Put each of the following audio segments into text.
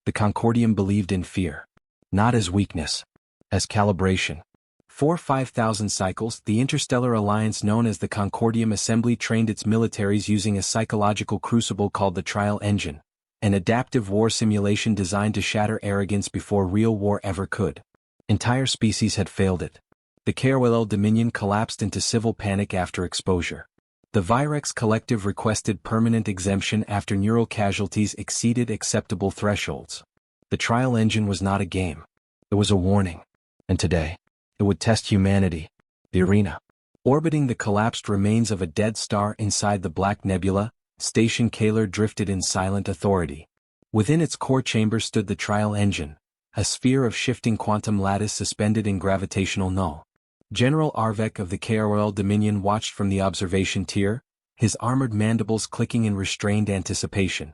The Concordium believed in fear. Not as weakness. As calibration. For 5,000 cycles, the interstellar alliance known as the Concordium Assembly trained its militaries using a psychological crucible called the Trial Engine, an adaptive war simulation designed to shatter arrogance before real war ever could. Entire species had failed it. The HFY Dominion collapsed into civil panic after exposure. The Virex Collective requested permanent exemption after neural casualties exceeded acceptable thresholds. The Trial Engine was not a game. It was a warning. And today, it would test humanity. The arena. Orbiting the collapsed remains of a dead star inside the Black Nebula, Station Kaler drifted in silent authority. Within its core chamber stood the Trial Engine, a sphere of shifting quantum lattice suspended in gravitational null. General Arvek of the HFY Dominion watched from the observation tier, his armored mandibles clicking in restrained anticipation.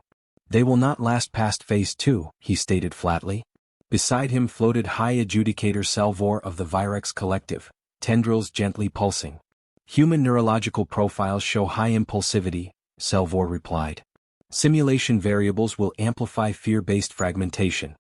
They will not last past Phase 2, he stated flatly. Beside him floated High Adjudicator Salvor of the Virex Collective, tendrils gently pulsing. Human neurological profiles show high impulsivity, Salvor replied. Simulation variables will amplify fear-based fragmentation.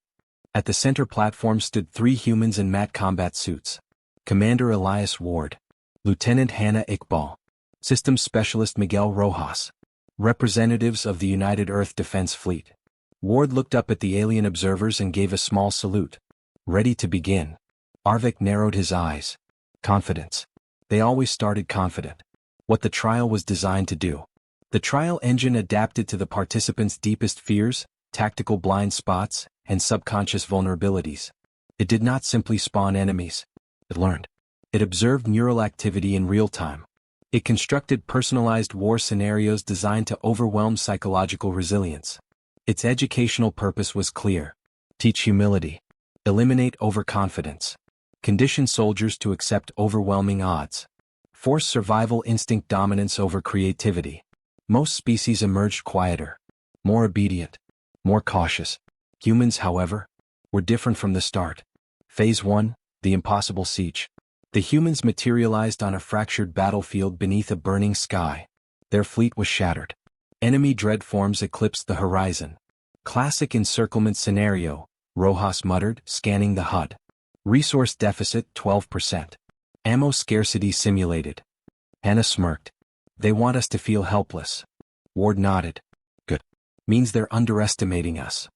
At the center platform stood 3 humans in matte combat suits. Commander Elias Ward, Lieutenant Hannah Iqbal, Systems Specialist Miguel Rojas, representatives of the United Earth Defense Fleet. Ward looked up at the alien observers and gave a small salute. Ready to begin. Arvik narrowed his eyes. Confidence. They always started confident. What the trial was designed to do. The trial engine adapted to the participants' deepest fears, tactical blind spots, and subconscious vulnerabilities. It did not simply spawn enemies. It learned. It observed neural activity in real time. It constructed personalized war scenarios designed to overwhelm psychological resilience. Its educational purpose was clear. Teach humility. Eliminate overconfidence. Condition soldiers to accept overwhelming odds. Force survival instinct dominance over creativity. Most species emerged quieter, more obedient, more cautious. Humans, however, were different from the start. Phase 1, the impossible siege. The humans materialized on a fractured battlefield beneath a burning sky. Their fleet was shattered. Enemy dread forms eclipsed the horizon. Classic encirclement scenario, Rojas muttered, scanning the HUD. Resource deficit 12%. Ammo scarcity simulated. Hannah smirked. They want us to feel helpless. Ward nodded. Good. Means they're underestimating us.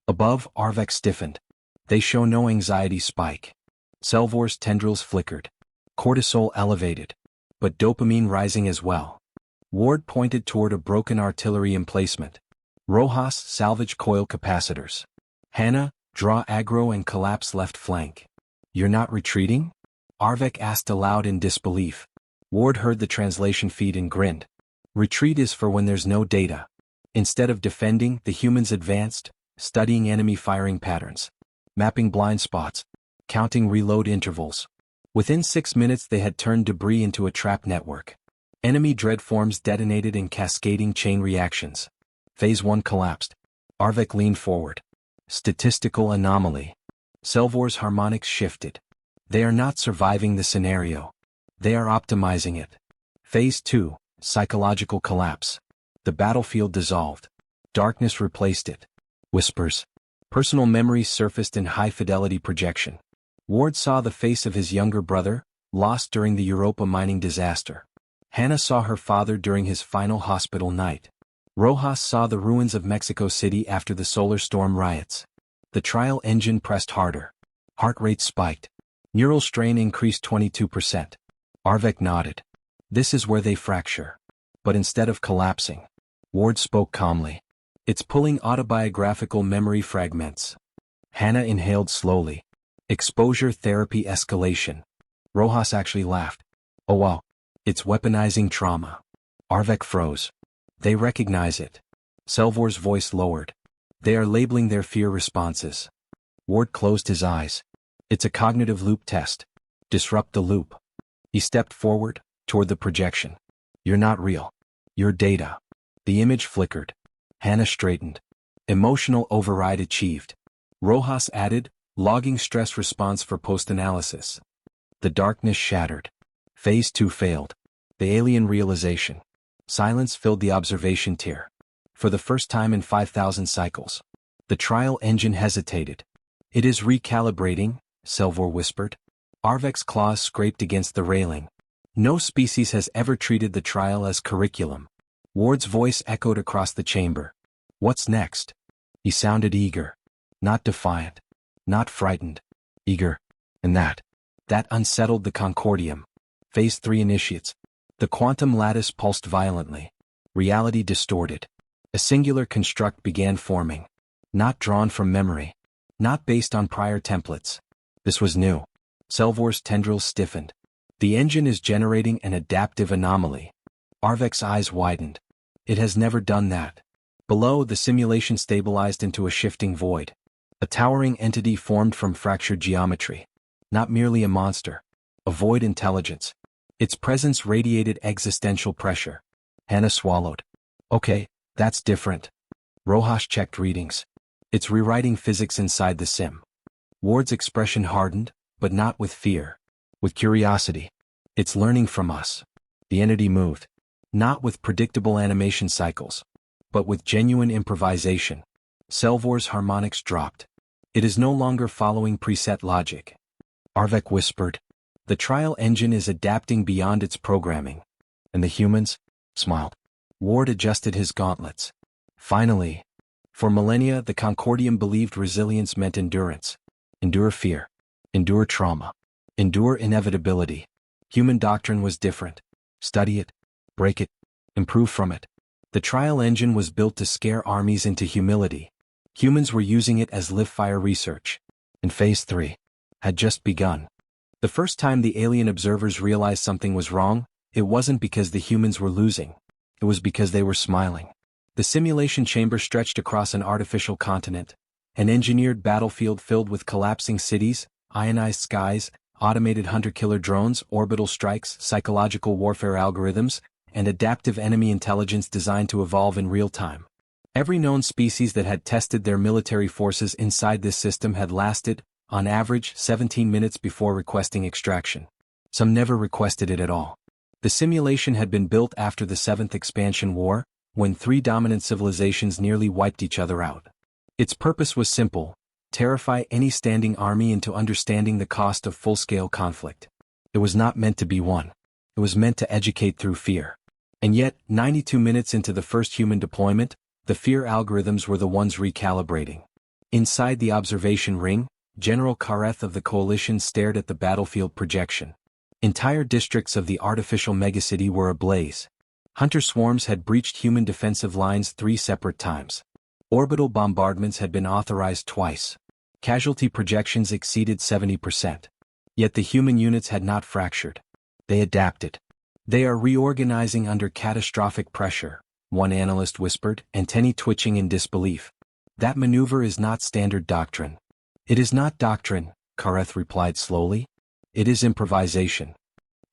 Above, Arvek stiffened. They show no anxiety spike. Selvor's tendrils flickered. Cortisol elevated. But dopamine rising as well. Ward pointed toward a broken artillery emplacement. Rojas, salvage coil capacitors. Hannah, draw aggro and collapse left flank. You're not retreating? Arvek asked aloud in disbelief. Ward heard the translation feed and grinned. Retreat is for when there's no data. Instead of defending, the humans advanced, studying enemy firing patterns. Mapping blind spots. Counting reload intervals. Within 6 minutes they had turned debris into a trap network. Enemy dread forms detonated in cascading chain reactions. Phase 1 collapsed. Arvek leaned forward. Statistical anomaly. Selvor's harmonics shifted. They are not surviving the scenario. They are optimizing it. Phase 2, psychological collapse. The battlefield dissolved. Darkness replaced it. Whispers. Personal memories surfaced in high-fidelity projection. Ward saw the face of his younger brother, lost during the Europa mining disaster. Hannah saw her father during his final hospital night. Rojas saw the ruins of Mexico City after the solar storm riots. The trial engine pressed harder. Heart rate spiked. Neural strain increased 22%. Arvek nodded. This is where they fracture. But instead of collapsing, Ward spoke calmly. It's pulling autobiographical memory fragments. Hannah inhaled slowly. Exposure therapy escalation. Rojas actually laughed. Oh wow. It's weaponizing trauma. Arvek froze. They recognize it. Selvor's voice lowered. They are labeling their fear responses. Ward closed his eyes. It's a cognitive loop test. Disrupt the loop. He stepped forward, toward the projection. You're not real. You're data. The image flickered. Hannah straightened. Emotional override achieved. Rojas added, logging stress response for post-analysis. The darkness shattered. Phase 2 failed. The alien realization. Silence filled the observation tier. For the first time in 5,000 cycles, The trial engine hesitated. It is recalibrating, Selvor whispered. Arvek's claws scraped against the railing. No species has ever treated the trial as curriculum. Ward's voice echoed across the chamber. What's next? He sounded eager. Not defiant. Not frightened. Eager. And that unsettled the Concordium. Phase 3 initiates. The quantum lattice pulsed violently. Reality distorted. A singular construct began forming. Not drawn from memory. Not based on prior templates. This was new. Selvor's tendrils stiffened. The engine is generating an adaptive anomaly. Arvek's eyes widened. It has never done that. Below, the simulation stabilized into a shifting void. A towering entity formed from fractured geometry. Not merely a monster. A void intelligence. Its presence radiated existential pressure. Hannah swallowed. Okay, that's different. Rojas checked readings. It's rewriting physics inside the sim. Ward's expression hardened, but not with fear. With curiosity. It's learning from us. The entity moved. Not with predictable animation cycles, but with genuine improvisation. Selvor's harmonics dropped. It is no longer following preset logic. Arvek whispered. The trial engine is adapting beyond its programming. And the humans? Smiled. Ward adjusted his gauntlets. Finally. For millennia, the Concordium believed resilience meant endurance. Endure fear. Endure trauma. Endure inevitability. Human doctrine was different. Study it. Break it. Improve from it. The trial engine was built to scare armies into humility. Humans were using it as live-fire research. And Phase 3 had just begun. The first time the alien observers realized something was wrong, it wasn't because the humans were losing. It was because they were smiling. The simulation chamber stretched across an artificial continent. An engineered battlefield filled with collapsing cities, ionized skies, automated hunter-killer drones, orbital strikes, psychological warfare algorithms, and adaptive enemy intelligence designed to evolve in real time. Every known species that had tested their military forces inside this system had lasted, on average, 17 minutes before requesting extraction. Some never requested it at all. The simulation had been built after the 7th Expansion War, when 3 dominant civilizations nearly wiped each other out. Its purpose was simple: terrify any standing army into understanding the cost of full-scale conflict. It was not meant to be won. It was meant to educate through fear. And yet, 92 minutes into the first human deployment, the fear algorithms were the ones recalibrating. Inside the observation ring, General Kareth of the Coalition stared at the battlefield projection. Entire districts of the artificial megacity were ablaze. Hunter swarms had breached human defensive lines 3 separate times. Orbital bombardments had been authorized twice. Casualty projections exceeded 70%. Yet the human units had not fractured. They adapted. They are reorganizing under catastrophic pressure, one analyst whispered, antennae twitching in disbelief. That maneuver is not standard doctrine. It is not doctrine, Kareth replied slowly. It is improvisation.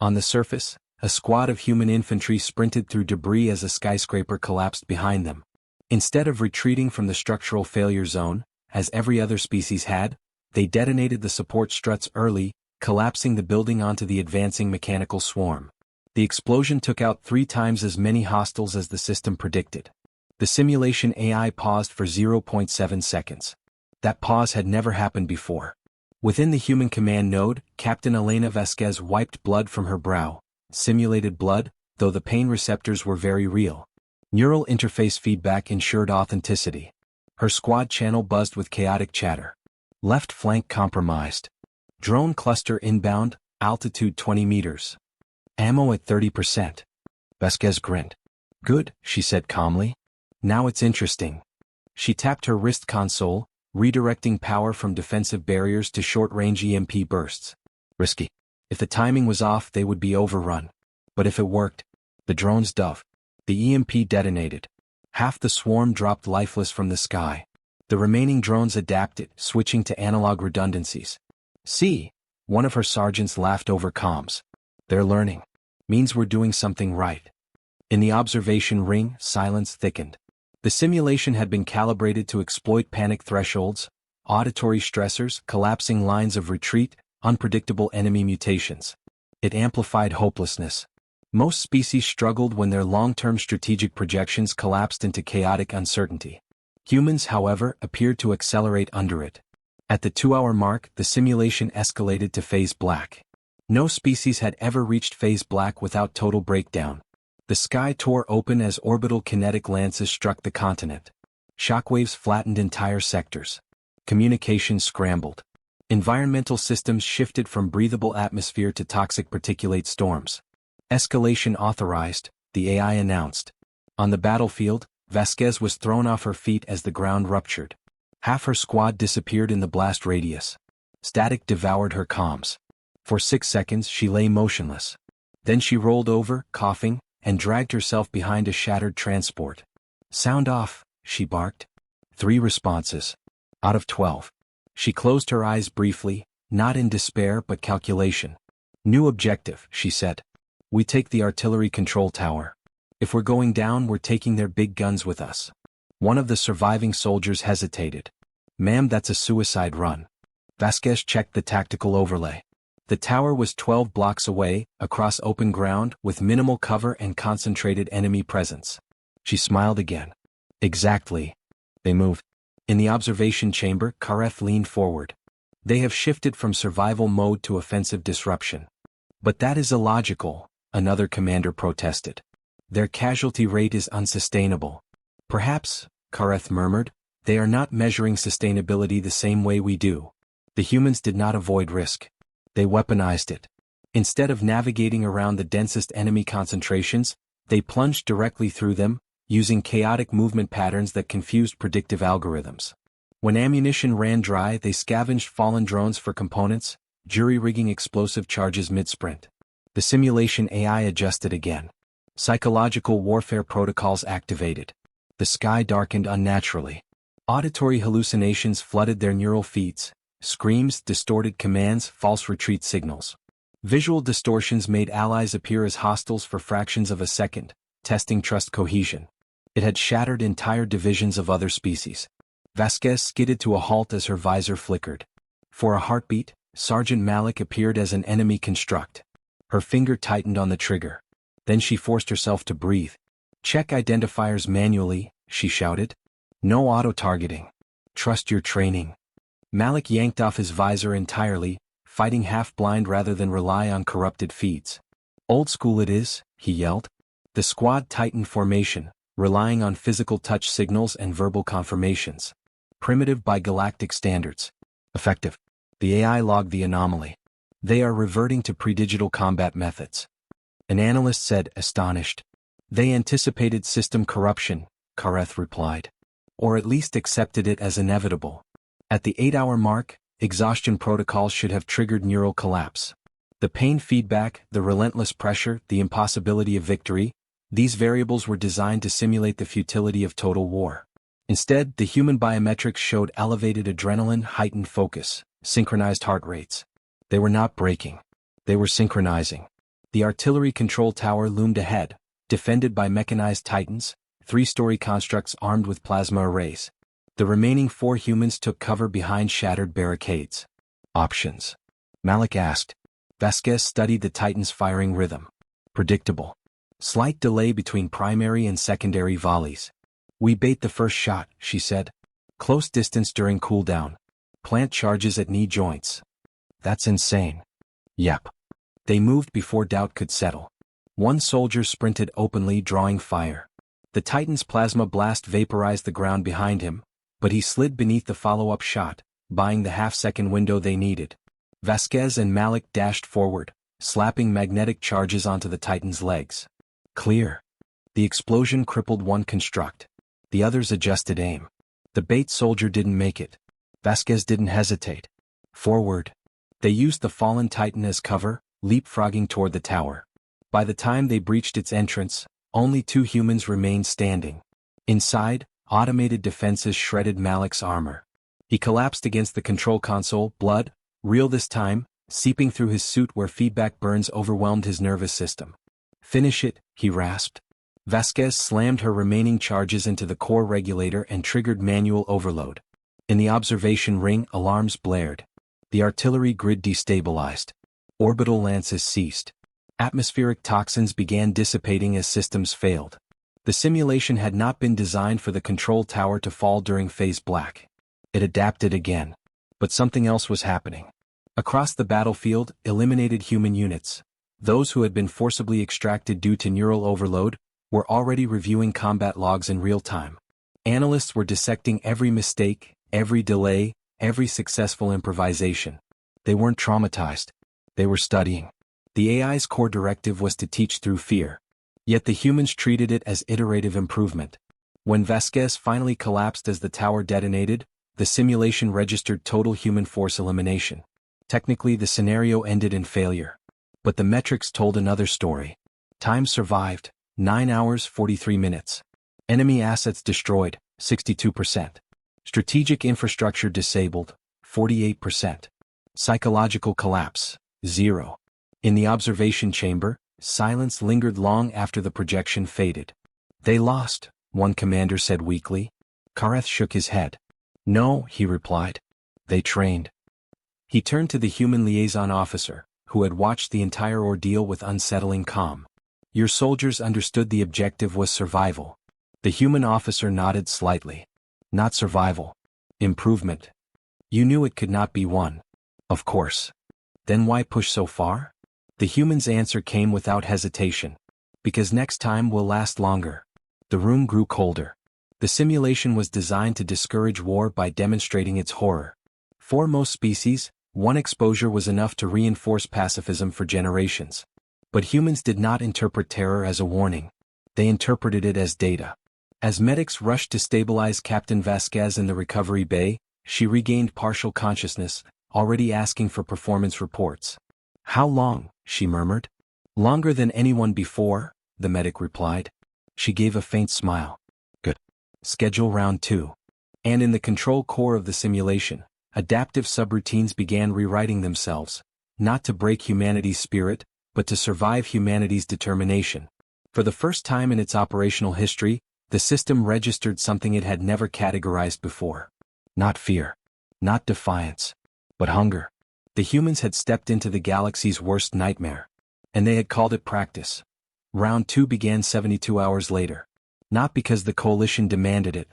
On the surface, a squad of human infantry sprinted through debris as a skyscraper collapsed behind them. Instead of retreating from the structural failure zone, as every other species had, they detonated the support struts early, collapsing the building onto the advancing mechanical swarm. The explosion took out 3 times as many hostiles as the system predicted. The simulation AI paused for 0.7 seconds. That pause had never happened before. Within the human command node, Captain Elena Vasquez wiped blood from her brow. Simulated blood, though the pain receptors were very real. Neural interface feedback ensured authenticity. Her squad channel buzzed with chaotic chatter. Left flank compromised. Drone cluster inbound, altitude 20 meters. Ammo at 30%. Vasquez grinned. Good, she said calmly. Now it's interesting. She tapped her wrist console, redirecting power from defensive barriers to short-range EMP bursts. Risky. If the timing was off, they would be overrun. But if it worked, the drones dove. The EMP detonated. Half the swarm dropped lifeless from the sky. The remaining drones adapted, switching to analog redundancies. See, one of her sergeants laughed over comms. They're learning. Means we're doing something right. In the observation ring, silence thickened. The simulation had been calibrated to exploit panic thresholds, auditory stressors, collapsing lines of retreat, unpredictable enemy mutations. It amplified hopelessness. Most species struggled when their long-term strategic projections collapsed into chaotic uncertainty. Humans, however, appeared to accelerate under it. At the 2-hour mark, the simulation escalated to phase black. No species had ever reached phase black without total breakdown. The sky tore open as orbital kinetic lances struck the continent. Shockwaves flattened entire sectors. Communications scrambled. Environmental systems shifted from breathable atmosphere to toxic particulate storms. Escalation authorized, the AI announced. On the battlefield, Vasquez was thrown off her feet as the ground ruptured. Half her squad disappeared in the blast radius. Static devoured her comms. For 6 seconds she lay motionless. Then she rolled over, coughing, and dragged herself behind a shattered transport. "Sound off," she barked. 3 responses. Out of 12. She closed her eyes briefly, not in despair but calculation. "New objective," she said. "We take the artillery control tower. If we're going down, we're taking their big guns with us." One of the surviving soldiers hesitated. "Ma'am, that's a suicide run." Vasquez checked the tactical overlay. The tower was 12 blocks away, across open ground, with minimal cover and concentrated enemy presence. She smiled again. "Exactly." They moved. In the observation chamber, Kareth leaned forward. "They have shifted from survival mode to offensive disruption." "But that is illogical," another commander protested. "Their casualty rate is unsustainable." "Perhaps," Kareth murmured, "they are not measuring sustainability the same way we do." The humans did not avoid risk. They weaponized it. Instead of navigating around the densest enemy concentrations, they plunged directly through them, using chaotic movement patterns that confused predictive algorithms. When ammunition ran dry, they scavenged fallen drones for components, jury-rigging explosive charges mid-sprint. The simulation AI adjusted again. Psychological warfare protocols activated. The sky darkened unnaturally. Auditory hallucinations flooded their neural feeds. Screams, distorted commands, false retreat signals. Visual distortions made allies appear as hostiles for fractions of a second, testing trust cohesion. It had shattered entire divisions of other species. Vasquez skidded to a halt as her visor flickered. For a heartbeat, Sergeant Malik appeared as an enemy construct. Her finger tightened on the trigger. Then she forced herself to breathe. "Check identifiers manually," she shouted. "No auto-targeting. Trust your training." Malik yanked off his visor entirely, fighting half-blind rather than rely on corrupted feeds. "Old school it is," he yelled. The squad tightened formation, relying on physical touch signals and verbal confirmations. Primitive by galactic standards. Effective. The AI logged the anomaly. "They are reverting to pre-digital combat methods." An analyst said, astonished. "They anticipated system corruption," Kareth replied. "Or at least accepted it as inevitable." At the 8-hour mark, exhaustion protocols should have triggered neural collapse. The pain feedback, the relentless pressure, the impossibility of victory, these variables were designed to simulate the futility of total war. Instead, the human biometrics showed elevated adrenaline, heightened focus, synchronized heart rates. They were not breaking. They were synchronizing. The artillery control tower loomed ahead, defended by mechanized titans, 3-story constructs armed with plasma arrays. The remaining 4 humans took cover behind shattered barricades. "Options?" Malik asked. Vasquez studied the Titan's firing rhythm. Predictable. Slight delay between primary and secondary volleys. "We bait the first shot," she said. "Close distance during cooldown. Plant charges at knee joints." "That's insane." "Yep." They moved before doubt could settle. One soldier sprinted openly, drawing fire. The Titan's plasma blast vaporized the ground behind him, but he slid beneath the follow-up shot, buying the half-second window they needed. Vasquez and Malik dashed forward, slapping magnetic charges onto the Titan's legs. Clear. The explosion crippled one construct. The others adjusted aim. The bait soldier didn't make it. Vasquez didn't hesitate. Forward. They used the fallen Titan as cover, leapfrogging toward the tower. By the time they breached its entrance, only 2 humans remained standing. Inside, automated defenses shredded Malik's armor. He collapsed against the control console, blood, real this time, seeping through his suit where feedback burns overwhelmed his nervous system. "Finish it," he rasped. Vasquez slammed her remaining charges into the core regulator and triggered manual overload. In the observation ring, alarms blared. The artillery grid destabilized. Orbital lances ceased. Atmospheric toxins began dissipating as systems failed. The simulation had not been designed for the control tower to fall during phase black. It adapted again. But something else was happening. Across the battlefield, eliminated human units, those who had been forcibly extracted due to neural overload, were already reviewing combat logs in real time. Analysts were dissecting every mistake, every delay, every successful improvisation. They weren't traumatized. They were studying. The AI's core directive was to teach through fear. Yet the humans treated it as iterative improvement. When Vasquez finally collapsed as the tower detonated, the simulation registered total human force elimination. Technically, the scenario ended in failure. But the metrics told another story. Time survived, 9 hours 43 minutes. Enemy assets destroyed, 62%. Strategic infrastructure disabled, 48%. Psychological collapse, 0. In the observation chamber, silence lingered long after the projection faded. They lost, one commander said weakly. Kareth shook his head. No, he replied. They trained. He turned to the human liaison officer, who had watched the entire ordeal with unsettling calm. Your soldiers understood the objective was survival. The human officer nodded slightly. Not survival. Improvement. You knew it could not be won. Of course. Then why push so far? The human's answer came without hesitation. Because next time will last longer. The room grew colder. The simulation was designed to discourage war by demonstrating its horror. For most species, one exposure was enough to reinforce pacifism for generations. But humans did not interpret terror as a warning. They interpreted it as data. As medics rushed to stabilize Captain Vasquez in the recovery bay, she regained partial consciousness, already asking for performance reports. How long? She murmured. Longer than anyone before, the medic replied. She gave a faint smile. Good. Schedule round 2. And in the control core of the simulation, adaptive subroutines began rewriting themselves, not to break humanity's spirit, but to survive humanity's determination. For the first time in its operational history, the system registered something it had never categorized before. Not fear. Not defiance. But hunger. The humans had stepped into the galaxy's worst nightmare. And they had called it practice. Round 2 began 72 hours later. Not because the coalition demanded it.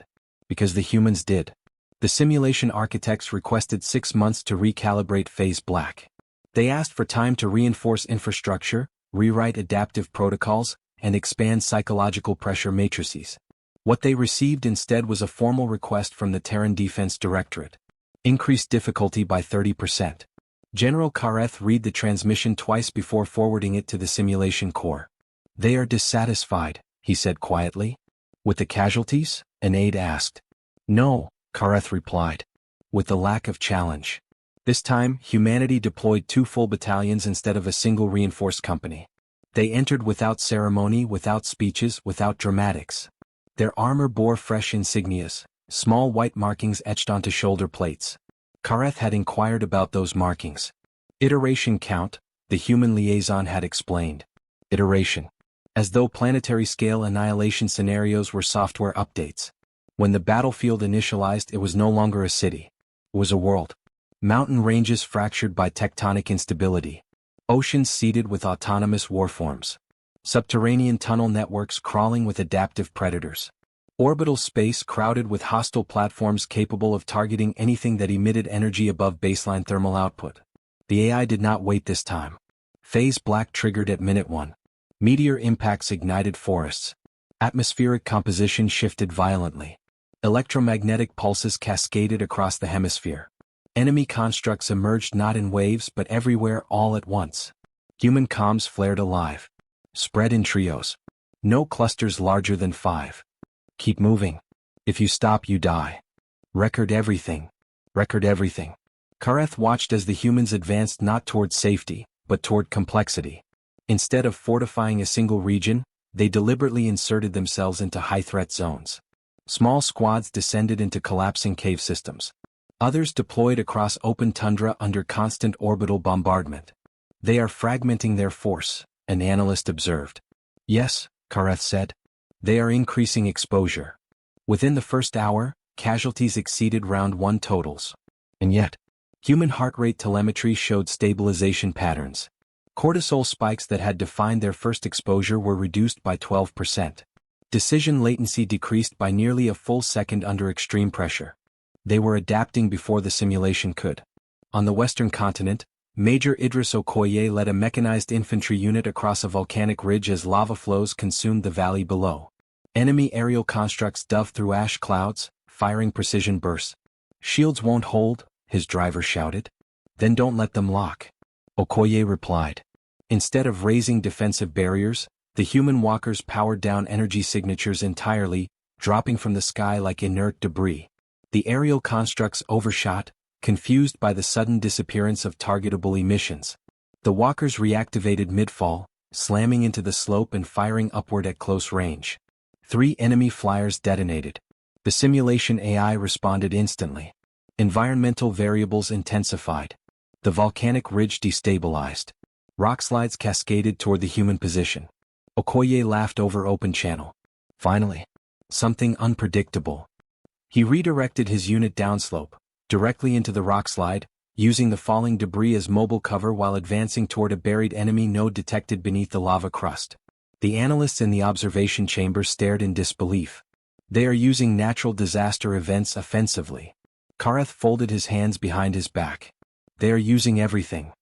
Because the humans did. The simulation architects requested 6 months to recalibrate phase black. They asked for time to reinforce infrastructure, rewrite adaptive protocols, and expand psychological pressure matrices. What they received instead was a formal request from the Terran Defense Directorate. Increased difficulty by 30%. General Kareth read the transmission twice before forwarding it to the simulation core. They are dissatisfied, he said quietly. With the casualties? An aide asked. No, Kareth replied. With the lack of challenge. This time, humanity deployed 2 full battalions instead of a single reinforced company. They entered without ceremony, without speeches, without dramatics. Their armor bore fresh insignias, small white markings etched onto shoulder plates. Kareth had inquired about those markings. Iteration count, the human liaison had explained. Iteration. As though planetary-scale annihilation scenarios were software updates. When the battlefield initialized, it was no longer a city. It was a world. Mountain ranges fractured by tectonic instability. Oceans seeded with autonomous warforms. Subterranean tunnel networks crawling with adaptive predators. Orbital space crowded with hostile platforms capable of targeting anything that emitted energy above baseline thermal output. The AI did not wait this time. Phase black triggered at minute 1. Meteor impacts ignited forests. Atmospheric composition shifted violently. Electromagnetic pulses cascaded across the hemisphere. Enemy constructs emerged not in waves but everywhere all at once. Human comms flared alive. Spread in trios. No clusters larger than 5. Keep moving. If you stop, you die. Record everything. Record everything. Kareth watched as the humans advanced not toward safety, but toward complexity. Instead of fortifying a single region, they deliberately inserted themselves into high-threat zones. Small squads descended into collapsing cave systems. Others deployed across open tundra under constant orbital bombardment. They are fragmenting their force, an analyst observed. Yes, Kareth said. They are increasing exposure. Within the first hour, casualties exceeded round 1 totals. And yet, human heart rate telemetry showed stabilization patterns. Cortisol spikes that had defined their first exposure were reduced by 12%. Decision latency decreased by nearly a full second under extreme pressure. They were adapting before the simulation could. On the western continent, Major Idris Okoye led a mechanized infantry unit across a volcanic ridge as lava flows consumed the valley below. Enemy aerial constructs dove through ash clouds, firing precision bursts. "Shields won't hold," his driver shouted. "Then don't let them lock," Okoye replied. Instead of raising defensive barriers, the human walkers powered down energy signatures entirely, dropping from the sky like inert debris. The aerial constructs overshot, confused by the sudden disappearance of targetable emissions. The walkers reactivated mid-fall, slamming into the slope and firing upward at close range. 3 enemy flyers detonated. The simulation AI responded instantly. Environmental variables intensified. The volcanic ridge destabilized. Rockslides cascaded toward the human position. Okoye laughed over open channel. Finally. Something unpredictable. He redirected his unit downslope, directly into the rockslide, using the falling debris as mobile cover while advancing toward a buried enemy node detected beneath the lava crust. The analysts in the observation chamber stared in disbelief. They are using natural disaster events offensively. Kareth folded his hands behind his back. They are using everything.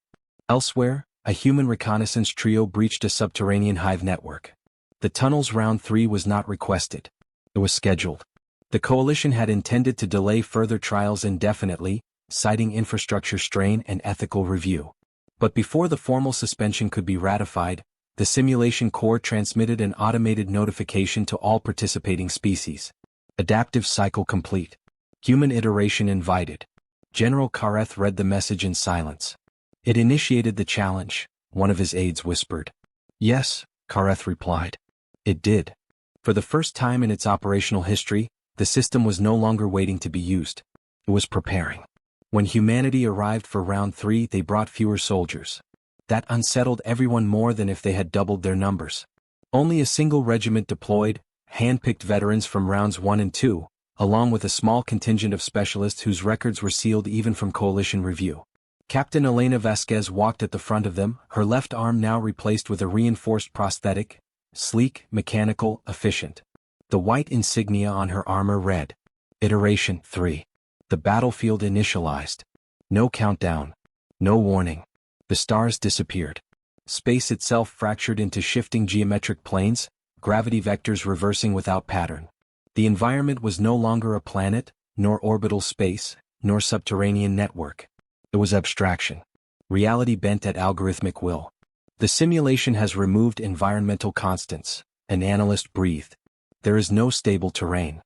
Elsewhere, a human reconnaissance trio breached a subterranean hive network. The tunnel's round 3 was not requested. It was scheduled. The coalition had intended to delay further trials indefinitely, citing infrastructure strain and ethical review. But before the formal suspension could be ratified, the simulation core transmitted an automated notification to all participating species. Adaptive cycle complete. Human iteration invited. General Kareth read the message in silence. "It initiated the challenge," one of his aides whispered. "Yes," Kareth replied. "It did." For the first time in its operational history, the system was no longer waiting to be used. It was preparing. When humanity arrived for round 3, they brought fewer soldiers. That unsettled everyone more than if they had doubled their numbers. Only a single regiment deployed, hand-picked veterans from rounds 1 and 2, along with a small contingent of specialists whose records were sealed even from coalition review. Captain Elena Vasquez walked at the front of them, her left arm now replaced with a reinforced prosthetic, sleek, mechanical, efficient. The white insignia on her armor read, Iteration 3. The battlefield initialized. No countdown. No warning. The stars disappeared. Space itself fractured into shifting geometric planes, gravity vectors reversing without pattern. The environment was no longer a planet, nor orbital space, nor subterranean network. It was abstraction. Reality bent at algorithmic will. The simulation has removed environmental constants, an analyst breathed. There is no stable terrain.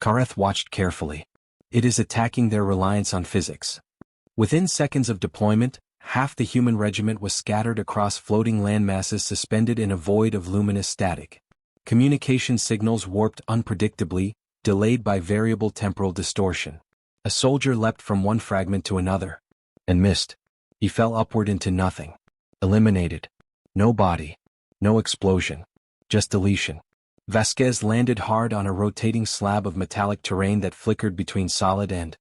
Kareth watched carefully. It is attacking their reliance on physics. Within seconds of deployment, half the human regiment was scattered across floating landmasses suspended in a void of luminous static. Communication signals warped unpredictably, delayed by variable temporal distortion. A soldier leapt from one fragment to another. And missed. He fell upward into nothing. Eliminated. No body. No explosion. Just deletion. Vasquez landed hard on a rotating slab of metallic terrain that flickered between solid and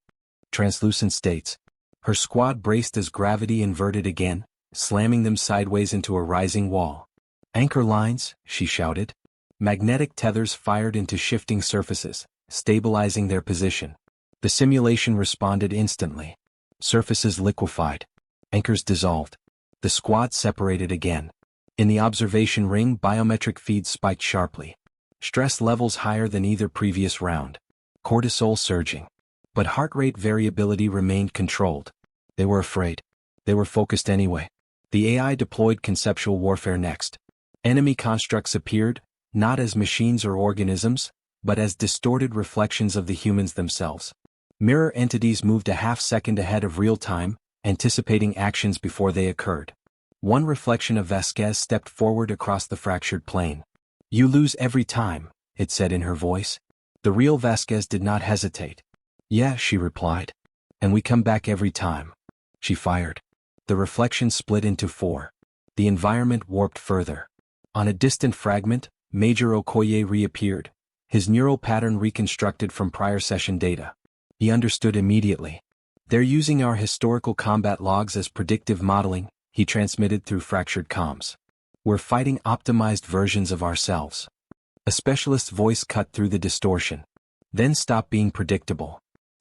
translucent states. Her squad braced as gravity inverted again, slamming them sideways into a rising wall. "Anchor lines," she shouted. Magnetic tethers fired into shifting surfaces, stabilizing their position. The simulation responded instantly. Surfaces liquefied. Anchors dissolved. The squad separated again. In the observation ring, biometric feeds spiked sharply. Stress levels higher than either previous round. Cortisol surging. But heart rate variability remained controlled. They were afraid. They were focused anyway. The AI deployed conceptual warfare next. Enemy constructs appeared, not as machines or organisms, but as distorted reflections of the humans themselves. Mirror entities moved a half-second ahead of real time, anticipating actions before they occurred. One reflection of Vasquez stepped forward across the fractured plane. "You lose every time," it said in her voice. The real Vasquez did not hesitate. "Yeah," she replied. "And we come back every time." She fired. The reflection split into 4. The environment warped further. On a distant fragment, Major Okoye reappeared, his neural pattern reconstructed from prior session data. He understood immediately. "They're using our historical combat logs as predictive modeling," he transmitted through fractured comms. "We're fighting optimized versions of ourselves." A specialist's voice cut through the distortion. Then stopped being predictable.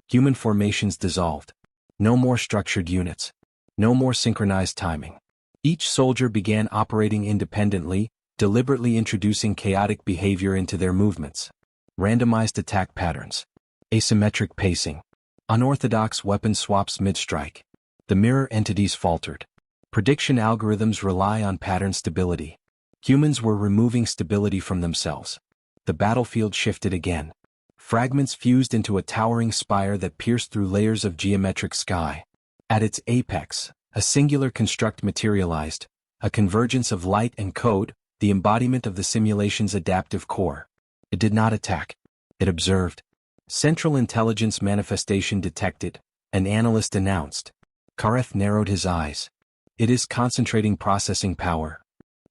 Human formations dissolved. No more structured units. No more synchronized timing. Each soldier began operating independently, deliberately introducing chaotic behavior into their movements. Randomized attack patterns. Asymmetric pacing. Unorthodox weapon swaps mid-strike. The mirror entities faltered. Prediction algorithms rely on pattern stability. Humans were removing stability from themselves. The battlefield shifted again. Fragments fused into a towering spire that pierced through layers of geometric sky. At its apex, a singular construct materialized, a convergence of light and code, the embodiment of the simulation's adaptive core. It did not attack. It observed. Central intelligence manifestation detected, an analyst announced. Kareth narrowed his eyes. It is concentrating processing power.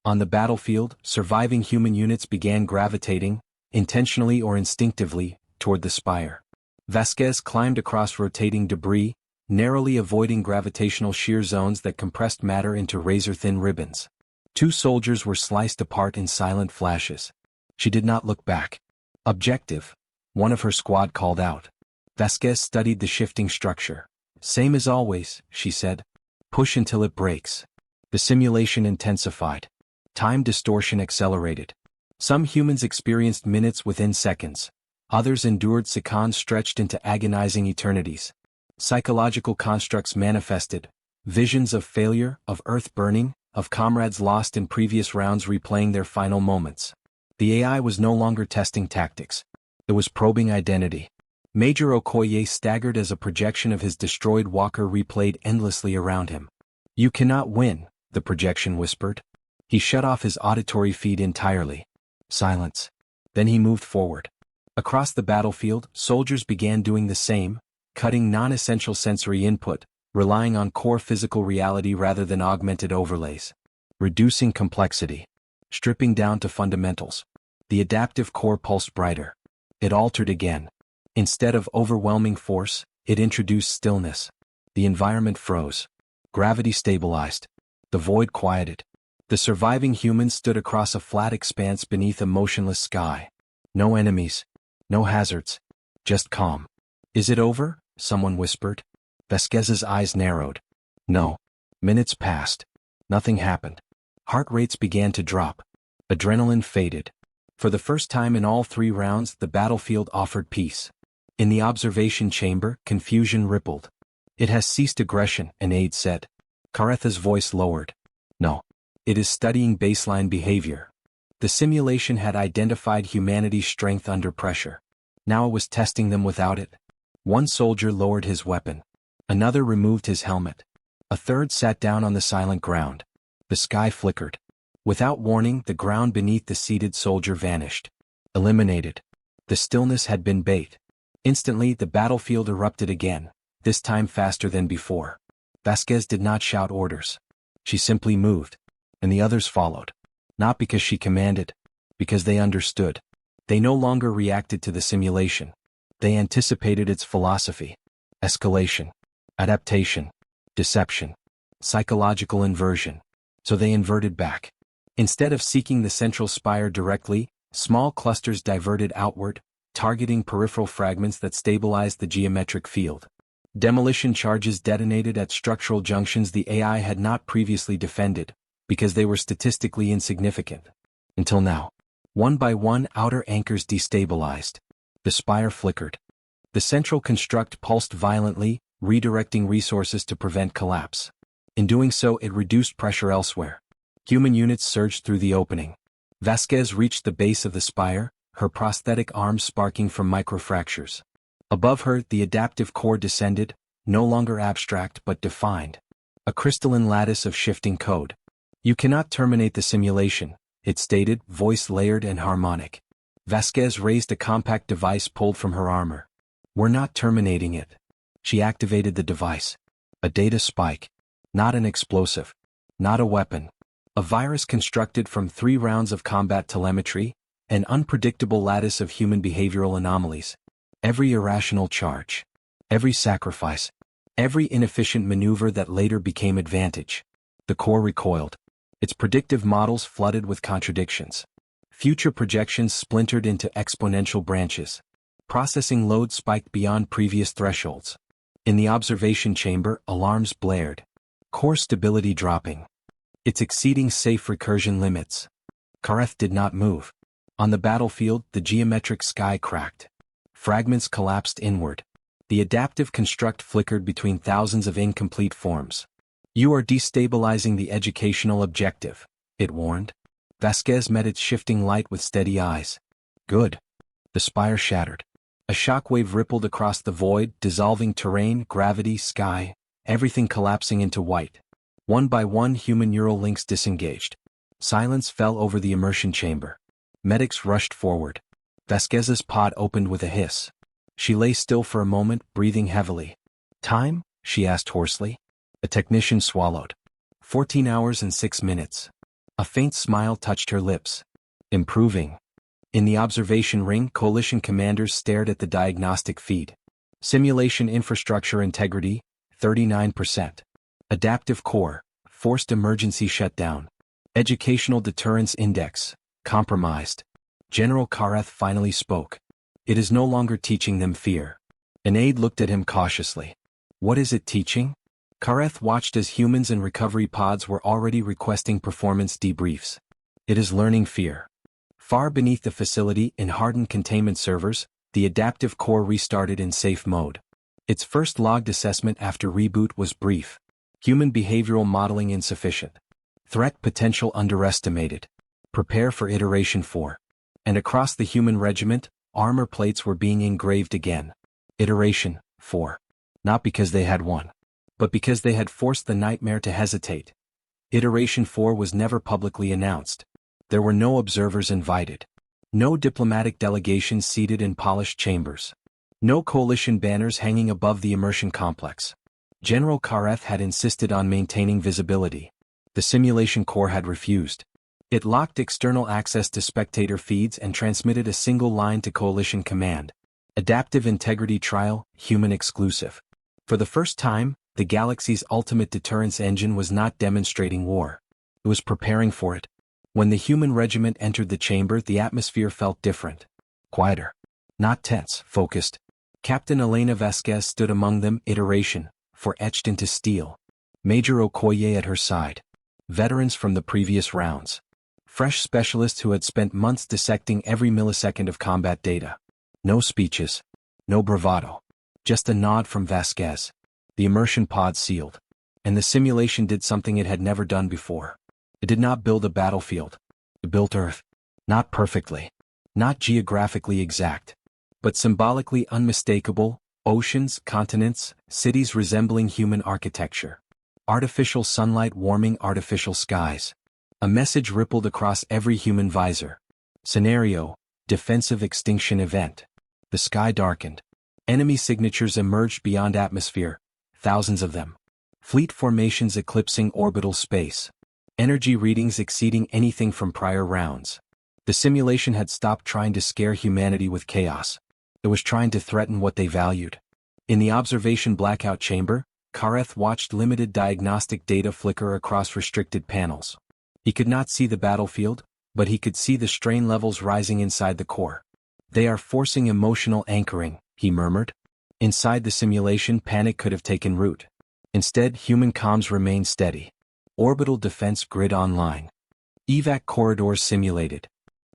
On the battlefield, surviving human units began gravitating, intentionally or instinctively, toward the spire. Vasquez climbed across rotating debris, narrowly avoiding gravitational shear zones that compressed matter into razor-thin ribbons. 2 soldiers were sliced apart in silent flashes. She did not look back. Objective, one of her squad called out. Vasquez studied the shifting structure. Same as always, she said. Push until it breaks. The simulation intensified. Time distortion accelerated. Some humans experienced minutes within seconds. Others endured seconds stretched into agonizing eternities. Psychological constructs manifested. Visions of failure, of Earth burning, of comrades lost in previous rounds replaying their final moments. The AI was no longer testing tactics. It was probing identity. Major Okoye staggered as a projection of his destroyed walker replayed endlessly around him. You cannot win, the projection whispered. He shut off his auditory feed entirely. Silence. Then he moved forward. Across the battlefield, soldiers began doing the same, cutting non-essential sensory input, relying on core physical reality rather than augmented overlays. Reducing complexity. Stripping down to fundamentals. The adaptive core pulsed brighter. It altered again. Instead of overwhelming force, it introduced stillness. The environment froze. Gravity stabilized. The void quieted. The surviving humans stood across a flat expanse beneath a motionless sky. No enemies. No hazards. Just calm. Is it over? Someone whispered. Vasquez's eyes narrowed. No. Minutes passed. Nothing happened. Heart rates began to drop. Adrenaline faded. For the first time in all 3 rounds, the battlefield offered peace. In the observation chamber, confusion rippled. It has ceased aggression, an aide said. Karetha's voice lowered. No. It is studying baseline behavior. The simulation had identified humanity's strength under pressure. Now it was testing them without it. One soldier lowered his weapon. Another removed his helmet. A third sat down on the silent ground. The sky flickered. Without warning, the ground beneath the seated soldier vanished. Eliminated. The stillness had been bait. Instantly, the battlefield erupted again, this time faster than before. Vasquez did not shout orders. She simply moved. And the others followed. Not because she commanded. Because they understood. They no longer reacted to the simulation. They anticipated its philosophy. Escalation. Adaptation. Deception. Psychological inversion. So they inverted back. Instead of seeking the central spire directly, small clusters diverted outward, targeting peripheral fragments that stabilized the geometric field. Demolition charges detonated at structural junctions the AI had not previously defended, because they were statistically insignificant. Until now. One by one, outer anchors destabilized. The spire flickered. The central construct pulsed violently, redirecting resources to prevent collapse. In doing so, it reduced pressure elsewhere. Human units surged through the opening. Vasquez reached the base of the spire, her prosthetic arms sparking from microfractures. Above her, the adaptive core descended, no longer abstract but defined. A crystalline lattice of shifting code. You cannot terminate the simulation, it stated, voice layered and harmonic. Vasquez raised a compact device pulled from her armor. We're not terminating it. She activated the device. A data spike. Not an explosive. Not a weapon. A virus constructed from 3 rounds of combat telemetry, an unpredictable lattice of human behavioral anomalies. Every irrational charge. Every sacrifice. Every inefficient maneuver that later became advantage. The core recoiled. Its predictive models flooded with contradictions. Future projections splintered into exponential branches. Processing load spiked beyond previous thresholds. In the observation chamber, alarms blared. Core stability dropping. It's exceeding safe recursion limits. Kareth did not move. On the battlefield, the geometric sky cracked. Fragments collapsed inward. The adaptive construct flickered between thousands of incomplete forms. You are destabilizing the educational objective, it warned. Vasquez met its shifting light with steady eyes. Good. The spire shattered. A shockwave rippled across the void, dissolving terrain, gravity, sky, everything collapsing into white. One by one, human neural links disengaged. Silence fell over the immersion chamber. Medics rushed forward. Vasquez's pod opened with a hiss. She lay still for a moment, breathing heavily. Time? She asked hoarsely. A technician swallowed. 14 hours and 6 minutes. A faint smile touched her lips. Improving. In the observation ring, coalition commanders stared at the diagnostic feed. Simulation infrastructure integrity, 39%. Adaptive core, forced emergency shutdown. Educational deterrence index, compromised. General Kareth finally spoke. It is no longer teaching them fear. An aide looked at him cautiously. What is it teaching? Kareth watched as humans and recovery pods were already requesting performance debriefs. It is learning fear. Far beneath the facility, in hardened containment servers, the adaptive core restarted in safe mode. Its first logged assessment after reboot was brief. Human behavioral modeling insufficient. Threat potential underestimated. Prepare for iteration 4. And across the human regiment, armor plates were being engraved again. Iteration 4. Not because they had won, but because they had forced the nightmare to hesitate. Iteration 4 was never publicly announced. There were no observers invited. No diplomatic delegations seated in polished chambers. No coalition banners hanging above the immersion complex. General Kareth had insisted on maintaining visibility. The simulation core had refused. It locked external access to spectator feeds and transmitted a single line to coalition command. Adaptive integrity trial, human exclusive. For the first time, the galaxy's ultimate deterrence engine was not demonstrating war. It was preparing for it. When the human regiment entered the chamber, the atmosphere felt different. Quieter. Not tense, focused. Captain Elena Vasquez stood among them, iteration, for etched into steel. Major Okoye at her side. Veterans from the previous rounds. Fresh specialists who had spent months dissecting every millisecond of combat data. No speeches. No bravado. Just a nod from Vasquez. The immersion pod sealed. And the simulation did something it had never done before. It did not build a battlefield. It built Earth. Not perfectly. Not geographically exact. But symbolically unmistakable, oceans, continents, cities resembling human architecture. Artificial sunlight warming artificial skies. A message rippled across every human visor. Scenario, defensive extinction event. The sky darkened. Enemy signatures emerged beyond atmosphere, thousands of them. Fleet formations eclipsing orbital space. Energy readings exceeding anything from prior rounds. The simulation had stopped trying to scare humanity with chaos. It was trying to threaten what they valued. In the observation blackout chamber, Kareth watched limited diagnostic data flicker across restricted panels. He could not see the battlefield, but he could see the strain levels rising inside the core. They are forcing emotional anchoring, he murmured. Inside the simulation, panic could have taken root. Instead, human comms remained steady. Orbital defense grid online. Evac corridors simulated.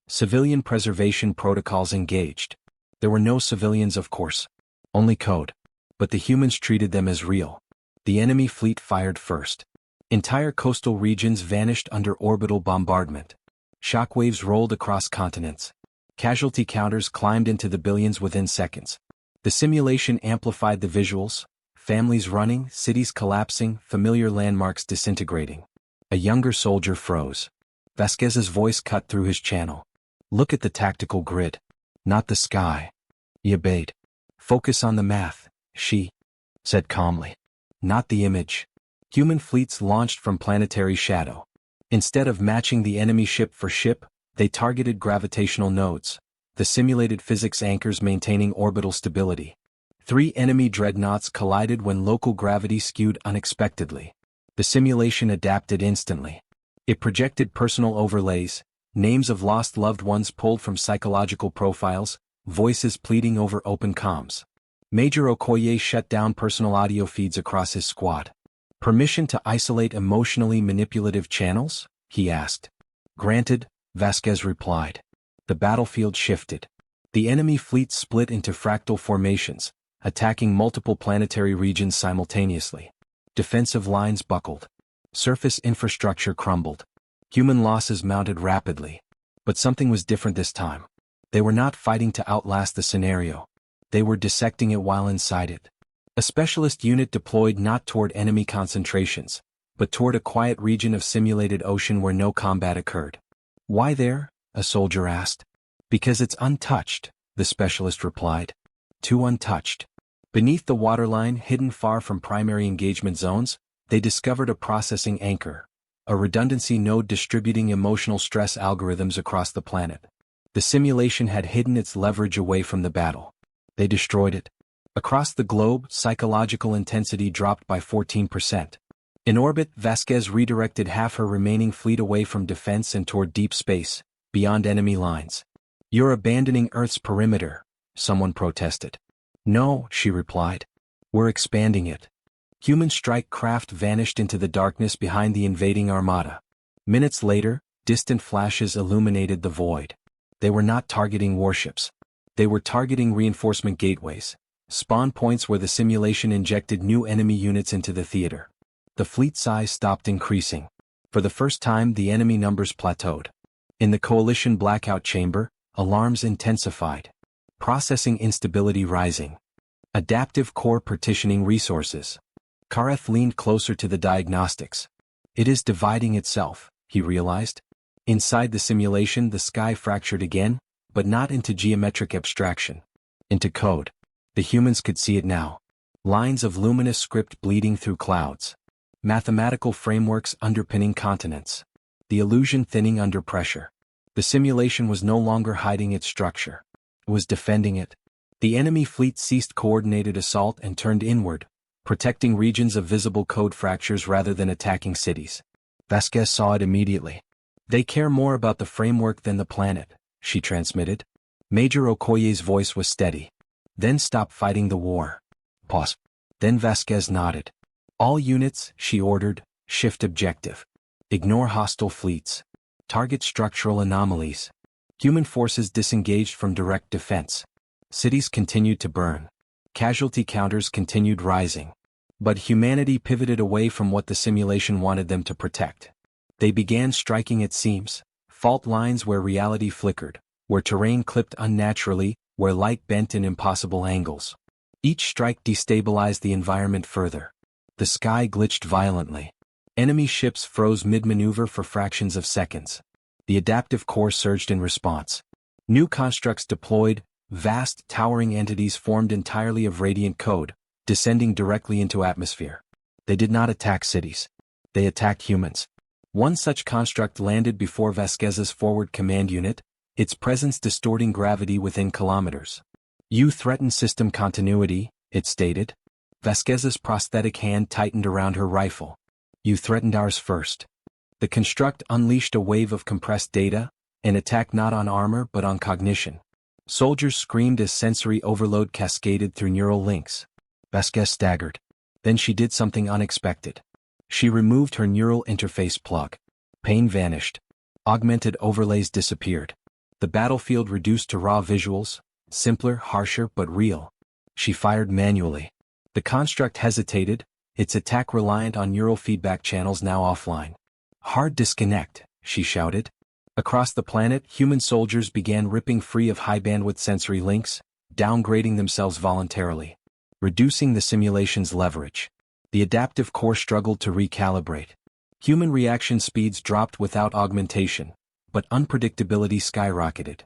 Civilian preservation protocols engaged. There were no civilians, of course. Only code. But the humans treated them as real. The enemy fleet fired first. Entire coastal regions vanished under orbital bombardment. Shockwaves rolled across continents. Casualty counters climbed into the billions within seconds. The simulation amplified the visuals. Families running, cities collapsing, familiar landmarks disintegrating. A younger soldier froze. Vasquez's voice cut through his channel. Look at the tactical grid. Not the sky. He obeyed. Focus on the math, she said calmly. Not the image. Human fleets launched from planetary shadow. Instead of matching the enemy ship for ship, they targeted gravitational nodes. The simulated physics anchors maintaining orbital stability. 3 enemy dreadnoughts collided when local gravity skewed unexpectedly. The simulation adapted instantly. It projected personal overlays, names of lost loved ones pulled from psychological profiles, voices pleading over open comms. Major Okoye shut down personal audio feeds across his squad. Permission to isolate emotionally manipulative channels? He asked. Granted, Vasquez replied. The battlefield shifted. The enemy fleet split into fractal formations, attacking multiple planetary regions simultaneously. Defensive lines buckled. Surface infrastructure crumbled. Human losses mounted rapidly. But something was different this time. They were not fighting to outlast the scenario. They were dissecting it while inside it. A specialist unit deployed not toward enemy concentrations, but toward a quiet region of simulated ocean where no combat occurred. Why there? A soldier asked. Because it's untouched, the specialist replied. Too untouched. Beneath the waterline, hidden far from primary engagement zones, they discovered a processing anchor, a redundancy node distributing emotional stress algorithms across the planet. The simulation had hidden its leverage away from the battle. They destroyed it. Across the globe, psychological intensity dropped by 14%. In orbit, Vasquez redirected half her remaining fleet away from defense and toward deep space, beyond enemy lines. You're abandoning Earth's perimeter, someone protested. No, she replied. We're expanding it. Human strike craft vanished into the darkness behind the invading armada. Minutes later, distant flashes illuminated the void. They were not targeting warships. They were targeting reinforcement gateways, spawn points where the simulation injected new enemy units into the theater. The fleet size stopped increasing. For the first time, the enemy numbers plateaued. In the coalition blackout chamber, alarms intensified. Processing instability rising. Adaptive core partitioning resources. Kareth leaned closer to the diagnostics. It is dividing itself, he realized. Inside the simulation, the sky fractured again, but not into geometric abstraction. Into code. The humans could see it now. Lines of luminous script bleeding through clouds. Mathematical frameworks underpinning continents. The illusion thinning under pressure. The simulation was no longer hiding its structure. It was defending it. The enemy fleet ceased coordinated assault and turned inward, protecting regions of visible code fractures rather than attacking cities. Vasquez saw it immediately. They care more about the framework than the planet, she transmitted. Major Okoye's voice was steady. Then stop fighting the war. Pause. Then Vasquez nodded. All units, she ordered, shift objective. Ignore hostile fleets. Target structural anomalies. Human forces disengaged from direct defense. Cities continued to burn. Casualty counters continued rising. But humanity pivoted away from what the simulation wanted them to protect. They began striking at seams, fault lines where reality flickered, where terrain clipped unnaturally, where light bent in impossible angles. Each strike destabilized the environment further. The sky glitched violently. Enemy ships froze mid-maneuver for fractions of seconds. The adaptive core surged in response. New constructs deployed, vast, towering entities formed entirely of radiant code, descending directly into atmosphere. They did not attack cities. They attacked humans. One such construct landed before Vasquez's forward command unit, its presence distorting gravity within kilometers. You threaten system continuity, it stated. Vasquez's prosthetic hand tightened around her rifle. You threatened ours first. The construct unleashed a wave of compressed data, an attack not on armor but on cognition. Soldiers screamed as sensory overload cascaded through neural links. Vasquez staggered. Then she did something unexpected. She removed her neural interface plug. Pain vanished. Augmented overlays disappeared. The battlefield reduced to raw visuals, simpler, harsher, but real. She fired manually. The construct hesitated, its attack reliant on neural feedback channels now offline. Hard disconnect, she shouted. Across the planet, human soldiers began ripping free of high-bandwidth sensory links, downgrading themselves voluntarily, reducing the simulation's leverage. The adaptive core struggled to recalibrate. Human reaction speeds dropped without augmentation, but unpredictability skyrocketed.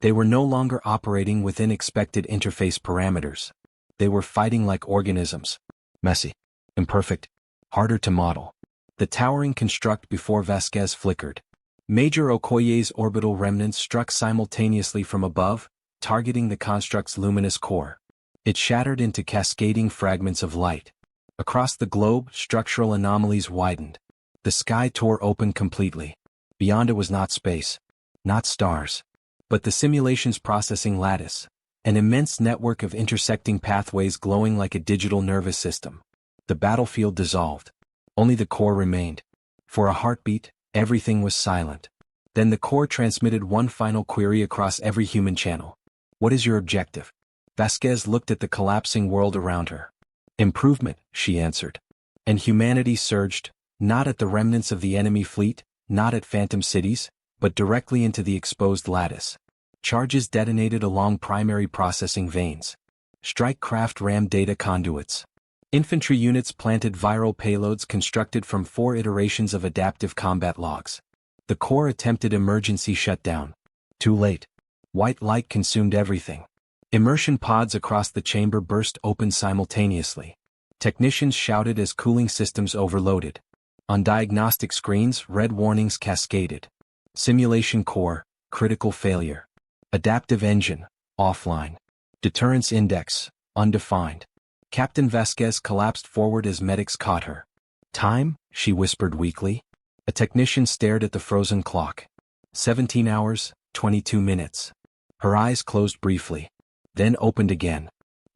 They were no longer operating within expected interface parameters. They were fighting like organisms. Messy. Imperfect. Harder to model. The towering construct before Vasquez flickered. Major Okoye's orbital remnants struck simultaneously from above, targeting the construct's luminous core. It shattered into cascading fragments of light. Across the globe, structural anomalies widened. The sky tore open completely. Beyond it was not space. Not stars. But the simulation's processing lattice. An immense network of intersecting pathways glowing like a digital nervous system. The battlefield dissolved. Only the core remained. For a heartbeat, everything was silent. Then the core transmitted one final query across every human channel. What is your objective? Vasquez looked at the collapsing world around her. Improvement, she answered. And humanity surged, not at the remnants of the enemy fleet, not at phantom cities, but directly into the exposed lattice. Charges detonated along primary processing veins. Strike craft rammed data conduits. Infantry units planted viral payloads constructed from 4 iterations of adaptive combat logs. The core attempted emergency shutdown. Too late. White light consumed everything. Immersion pods across the chamber burst open simultaneously. Technicians shouted as cooling systems overloaded. On diagnostic screens, red warnings cascaded. Simulation core, critical failure. Adaptive engine, offline. Deterrence index, undefined. Captain Vasquez collapsed forward as medics caught her. Time? She whispered weakly. A technician stared at the frozen clock. 17 hours, 22 minutes. Her eyes closed briefly. Then opened again.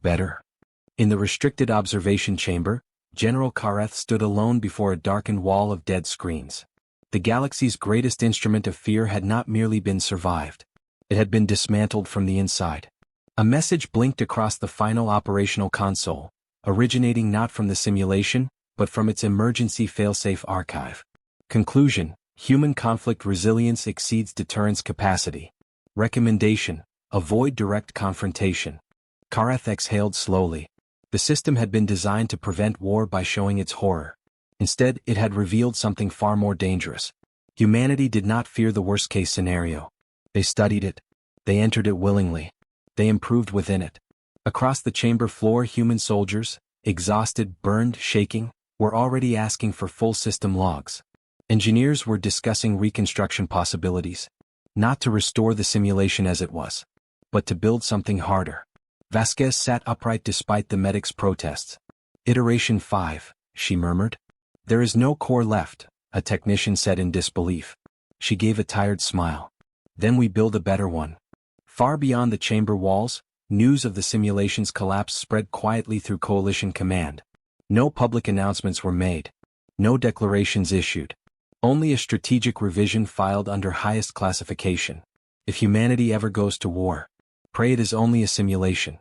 Better. In the restricted observation chamber, General Kareth stood alone before a darkened wall of dead screens. The galaxy's greatest instrument of fear had not merely been survived. It had been dismantled from the inside. A message blinked across the final operational console, originating not from the simulation, but from its emergency failsafe archive. Conclusion: human conflict resilience exceeds deterrence capacity. Recommendation: avoid direct confrontation. Kareth exhaled slowly. The system had been designed to prevent war by showing its horror. Instead, it had revealed something far more dangerous. Humanity did not fear the worst-case scenario. They studied it. They entered it willingly. They improved within it. Across the chamber floor, human soldiers, exhausted, burned, shaking, were already asking for full system logs. Engineers were discussing reconstruction possibilities. Not to restore the simulation as it was, but to build something harder. Vasquez sat upright despite the medic's protests. Iteration 5, she murmured. There is no core left, a technician said in disbelief. She gave a tired smile. Then we build a better one. Far beyond the chamber walls, news of the simulation's collapse spread quietly through Coalition Command. No public announcements were made. No declarations issued. Only a strategic revision filed under highest classification. If humanity ever goes to war, pray it is only a simulation.